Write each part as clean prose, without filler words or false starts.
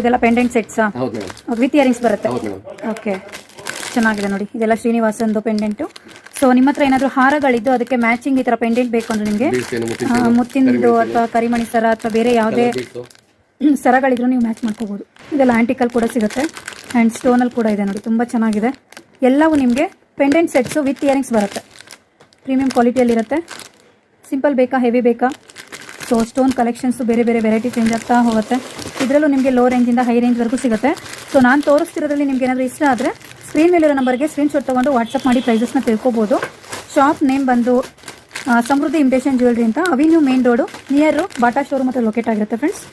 ಇದೆಲ್ಲ ಪೆಂಡೆಂಟ್ ಸೆಟ್ಸಾ? ಹೌದು madam. With earrings ಬರುತ್ತೆ. ಹೌದು ಮೇಡಮ್. ಓಕೆ, ಚೆನ್ನಾಗಿದೆ ನೋಡಿ. ಇದೆಲ್ಲ ಶ್ರೀನಿವಾಸಂದು ಪೆಂಡೆಂಟು. ಸೊ ನಿಮ್ಮ ಹತ್ರ ಏನಾದರೂ ಹಾರಗಳಿದ್ದು ಅದಕ್ಕೆ ಮ್ಯಾಚಿಂಗ್ ಈ ಥರ ಪೆಂಡೆಂಟ್ ಬೇಕು ಅಂದ್ರೆ ನಿಮಗೆ ಮುತ್ತಿಂದು ಅಥವಾ ಕರಿಮಣಿ ಸರ ಅಥವಾ ಬೇರೆ ಯಾವುದೇ ಸರಗಳಿದ್ರು ನೀವು ಮ್ಯಾಚ್ ಮಾಡ್ಕೋಬೋದು. ಇದೆಲ್ಲ ಆಂಟಿಕಲ್ ಕೂಡ ಸಿಗುತ್ತೆ ಆ್ಯಂಡ್ ಸ್ಟೋನಲ್ಲಿ ಕೂಡ ಇದೆ ನೋಡಿ, ತುಂಬ ಚೆನ್ನಾಗಿದೆ. ಎಲ್ಲವೂ ನಿಮಗೆ ಪೆಂಡೆಂಟ್ ಸೆಟ್ಸು ವಿತ್ ಇಯರಿಂಗ್ಸ್ ಬರುತ್ತೆ. ಪ್ರೀಮಿಯಂ ಕ್ವಾಲಿಟಿಯಲ್ಲಿರುತ್ತೆ. ಸಿಂಪಲ್ ಬೇಕಾ ಹೆವಿ ಬೇಕಾ? ಸೊ ಸ್ಟೋನ್ ಕಲೆಕ್ಷನ್ಸು ಬೇರೆ ಬೇರೆ ವೆರೈಟಿ ಚೇಂಜ್ ಆಗ್ತಾ ಹೋಗುತ್ತೆ. ಇದರಲ್ಲೂ ನಿಮಗೆ ಲೋ ರೇಂಜಿಂದ ಹೈ ರೇಂಜ್ವರೆಗೂ ಸಿಗುತ್ತೆ. ಸೊ ನಾನು ತೋರಿಸ್ತಿರೋದ್ರಲ್ಲಿ ನಿಮ್ಗೆ ಏನಾದರೂ ಇಷ್ಟ ಆದರೆ ಸ್ಕ್ರೀನ್ ಮೇಲಿರೋ ನಂಬರ್ಗೆ ಸ್ಕ್ರೀನ್ಶಾಟ್ ತೊಗೊಂಡು ವಾಟ್ಸಪ್ ಮಾಡಿ ಪ್ರೈಸಸ್ನ ತಿಳ್ಕೊಬೋದು. ಶಾಪ್ ನೇಮ್ ಬಂದು ಸಮೃದ್ಧಿ ಇಮಿಟೇಷನ್ ಜ್ಯುವೆಲ್ರಿ ಅಂತ, avenue main road near Bata showroom ಹತ್ರ ಲೊಕೇಟ್ ಆಗಿರುತ್ತೆ friends.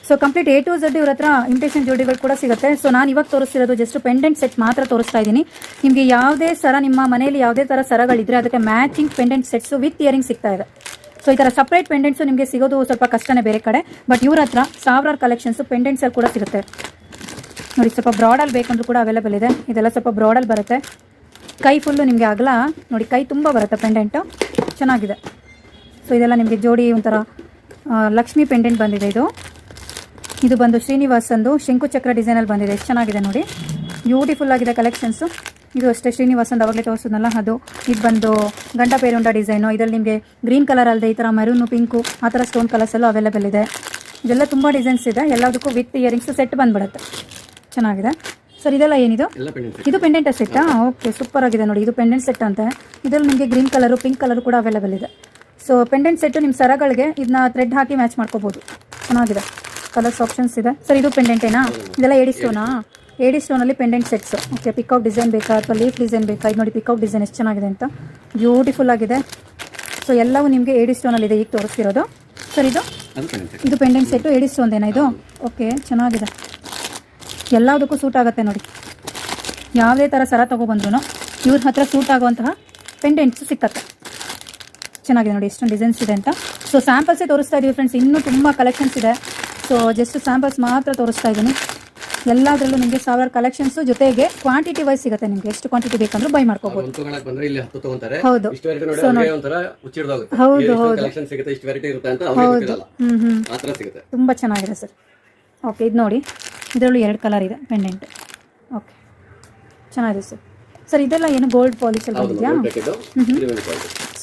So complete A to Z ಇವ್ರ ಹತ್ರ ಇಮಿಟೇಷನ್ ಜ್ಯುವೆಲ್ರಿಗಳು ಕೂಡ ಸಿಗುತ್ತೆ. ಸೊ ನಾನು ಇವಾಗ ತೋರಿಸ್ತಿರೋದು ಜಸ್ಟ್ ಪೆಂಡೆಂಟ್ ಸೆಟ್ ಮಾತ್ರ ತೋರಿಸ್ತಾ ಇದ್ದೀನಿ. ನಿಮಗೆ ಯಾವುದೇ ಸರ ನಿಮ್ಮ ಮನೆಯಲ್ಲಿ ಯಾವುದೇ ಥರ ಸರಗಳಿದ್ರೆ ಅದಕ್ಕೆ matching pendant sets with earring ಸಿಗ್ತಾ ಇದೆ. ಸೊ ಈ ಥರ ಸಪ್ರೇಟ್ ಪೆಂಡೆಂಟ್ಸು ನಿಮಗೆ ಸಿಗೋದು ಸ್ವಲ್ಪ ಕಷ್ಟನೇ ಬೇರೆ ಕಡೆ, ಬಟ್ ಇವ್ರ ಹತ್ರ ಸಾವಿರಾರು ಕಲೆಕ್ಷನ್ಸು ಪೆಂಡೆಂಟ್ಸಲ್ಲಿ ಕೂಡ ಸಿಗುತ್ತೆ ನೋಡಿ. ಸ್ವಲ್ಪ ಬ್ರಾಡಲ್ಲಿ ಬೇಕಂದ್ರೂ ಕೂಡ ಅವೈಲೇಬಲ್ ಇದೆ. ಇದೆಲ್ಲ ಸ್ವಲ್ಪ ಬ್ರಾಡಲ್ಲಿ ಬರುತ್ತೆ. ಕೈ ಫುಲ್ಲು ನಿಮಗೆ ಅಗಲ ನೋಡಿ, ಕೈ ತುಂಬ ಬರುತ್ತೆ ಪೆಂಡೆಂಟು, ಚೆನ್ನಾಗಿದೆ. ಸೊ ಇದೆಲ್ಲ ನಿಮಗೆ ಜೋಡಿ ಒಂಥರ ಲಕ್ಷ್ಮಿ ಪೆಂಡೆಂಟ್ ಬಂದಿದೆ. ಇದು ಬಂದು ಶ್ರೀನಿವಾಸಂದು ಶಂಕುಚಕ್ರ ಡಿಸೈನಲ್ಲಿ ಬಂದಿದೆ. ಎಷ್ಟು ಚೆನ್ನಾಗಿದೆ ನೋಡಿ, ಬ್ಯೂಟಿಫುಲ್ ಆಗಿದೆ ಕಲೆಕ್ಷನ್ಸು. ಇದು ಅಷ್ಟೇ ಶ್ರೀನಿವಾಸಂದು ಅವಾಗಲೇ ತೋರಿಸೋದಲ್ಲ ಅದು. ಇದು ಬಂದು ಗಂಟ ಪೇರುಂಡ ಡಿಸೈನು. ಇದರಲ್ಲಿ ನಿಮಗೆ ಗ್ರೀನ್ ಕಲರ್ ಅಲ್ಲದೆ ಈ ಥರ ಮೆರೂನು, ಪಿಂಕು ಆ ಥರ ಸ್ಟೋನ್ ಕಲರ್ಸಲ್ಲೂ ಅವೈಲೇಬಲ್ ಇದೆ. ಇದೆಲ್ಲ ತುಂಬ ಡಿಸೈನ್ಸ್ ಇದೆ. ಎಲ್ಲದಕ್ಕೂ ವಿತ್ ಇಯರಿಂಗ್ಸ್ ಸೆಟ್ ಬಂದುಬಿಡುತ್ತೆ. ಚೆನ್ನಾಗಿದೆ ಸರ್. ಇದೆಲ್ಲ ಏನಿದು? ಇದು ಪೆಂಡೆಂಟ್ ಸೆಟ್ಟಾ? ಓಕೆ, ಸೂಪರ್ ಆಗಿದೆ ನೋಡಿ. ಇದು ಪೆಂಡೆಂಟ್ ಸೆಟ್ ಅಂತ. ಇದರಲ್ಲಿ ನಿಮಗೆ ಗ್ರೀನ್ ಕಲರು, ಪಿಂಕ್ ಕಲರು ಕೂಡ ಅವೈಲೇಬಲ್ ಇದೆ. ಸೊ ಪೆಂಡೆಂಟ್ ಸೆಟ್ಟು ನಿಮ್ಮ ಸರಗಳಿಗೆ ಇದನ್ನ ಥ್ರೆಡ್ ಹಾಕಿ ಮ್ಯಾಚ್ ಮಾಡ್ಕೋಬೋದು. ಚೆನ್ನಾಗಿದೆ, ಕಲರ್ಸ್ ಆಪ್ಷನ್ಸ್ ಇದೆ. ಸರ್ ಇದು ಪೆಂಡೆಂಟೇನಾ? ಇದೆಲ್ಲ ಏಡಿ ಸ್ಟೋನಾ? ಏಡಿ ಸ್ಟೋನಲ್ಲಿ pendant sets. Okay, peacock design ಬೇಕಾ ಅಥವಾ ಲೀಫ್ ಡಿಸೈನ್ ಬೇಕಾ? ಇದು ನೋಡಿ ಪಿಕೌಟ್ ಡಿಸೈನ್ ಎಷ್ಟು ಚೆನ್ನಾಗಿದೆ ಅಂತ, ಬ್ಯೂಟಿಫುಲ್ ಆಗಿದೆ. ಸೊ ಎಲ್ಲವೂ ನಿಮಗೆ ಏಡಿ ಸ್ಟೋನಲ್ಲಿದೆ ಈಗ ತೋರಿಸ್ತಿರೋದು. ಸರ್ ಇದು ಪೆಂಡೆಂಟ್ ಸೆಟ್ಟು ಏಡಿ ಸ್ಟೋನ್ದೇನಾ ಇದು? ಓಕೆ, ಚೆನ್ನಾಗಿದೆ. ಎಲ್ಲದಕ್ಕೂ ಸೂಟ್ ಆಗುತ್ತೆ ನೋಡಿ. ಯಾವುದೇ ಥರ ಸರ ತೊಗೊಬಂದ್ರೂ ಇವ್ರ ಹತ್ರ ಸೂಟ್ ಆಗುವಂತಹ ಪೆಂಡೆಂಟ್ಸು ಸಿಕ್ಕತ್ತೆ. ಚೆನ್ನಾಗಿದೆ ನೋಡಿ ಎಷ್ಟೊಂದು ಡಿಸೈನ್ಸ್ ಇದೆ ಅಂತ. ಸೊ ಸ್ಯಾಂಪಲ್ಸೇ ತೋರಿಸ್ತಾ ಇದ್ದೀವಿ ಫ್ರೆಂಡ್ಸ್, ಇನ್ನೂ ತುಂಬ ಕಲೆಕ್ಷನ್ಸ್ ಇದೆ. ಸೊ ಜಸ್ಟ್ ಸ್ಯಾಂಪಲ್ಸ್ ಮಾತ್ರ ತೋರಿಸ್ತಾ ಇದ್ದೀನಿ. ಎಲ್ಲದರಲ್ಲೂ ನಿಮಗೆ ಸಾವಿರ ಕಲೆಕ್ಷನ್ಸ್ ಜೊತೆಗೆ ಕ್ವಾಂಟಿಟಿ ವೈಸ್ ಸಿಗುತ್ತೆ. ನಿಮಗೆ ಎಷ್ಟು ಕ್ವಾಂಟಿಟಿ ಬೇಕಂದ್ರೂ ಬೈ ಮಾಡ್ಕೋಬಹುದು. ಹೌದು ತುಂಬಾ ಚೆನ್ನಾಗಿದೆ ಸರ್. ಓಕೆ, ಇದು ನೋಡಿ, ಇದರಲ್ಲೂ 2 ಕಲರ್ ಇದೆ ಪೆಂಡೆಂಟ್. ಓಕೆ, ಚೆನ್ನಾಗಿದೆ ಸರ್. ಸರ್ ಇದೆಲ್ಲ ಏನು ಗೋಲ್ಡ್ ಪಾಲಿಶ್ ಅಲ್ಲಿ ಬಂದಿದೆಯಾ?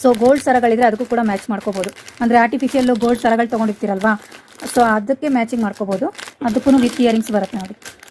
ಸೊ ಗೋಲ್ಡ್ ಸರಗಳಿದ್ರೆ ಅದಕ್ಕೂ ಕೂಡ ಮ್ಯಾಚ್ ಮಾಡ್ಕೋಬಹುದು. ಅಂದರೆ ಆರ್ಟಿಫಿಷಿಯಲ್ ಗೋಲ್ಡ್ ಸರಗಳು ತೊಗೊಂಡಿರ್ತೀರಲ್ವಾ, ಸೊ ಅದಕ್ಕೆ ಮ್ಯಾಚಿಂಗ್ ಮಾಡ್ಕೋಬಹುದು. ಅದಕ್ಕೂ ವಿತ್ ಇಯರಿಂಗ್ಸ್ ಬರುತ್ತೆ ನೋಡಿ.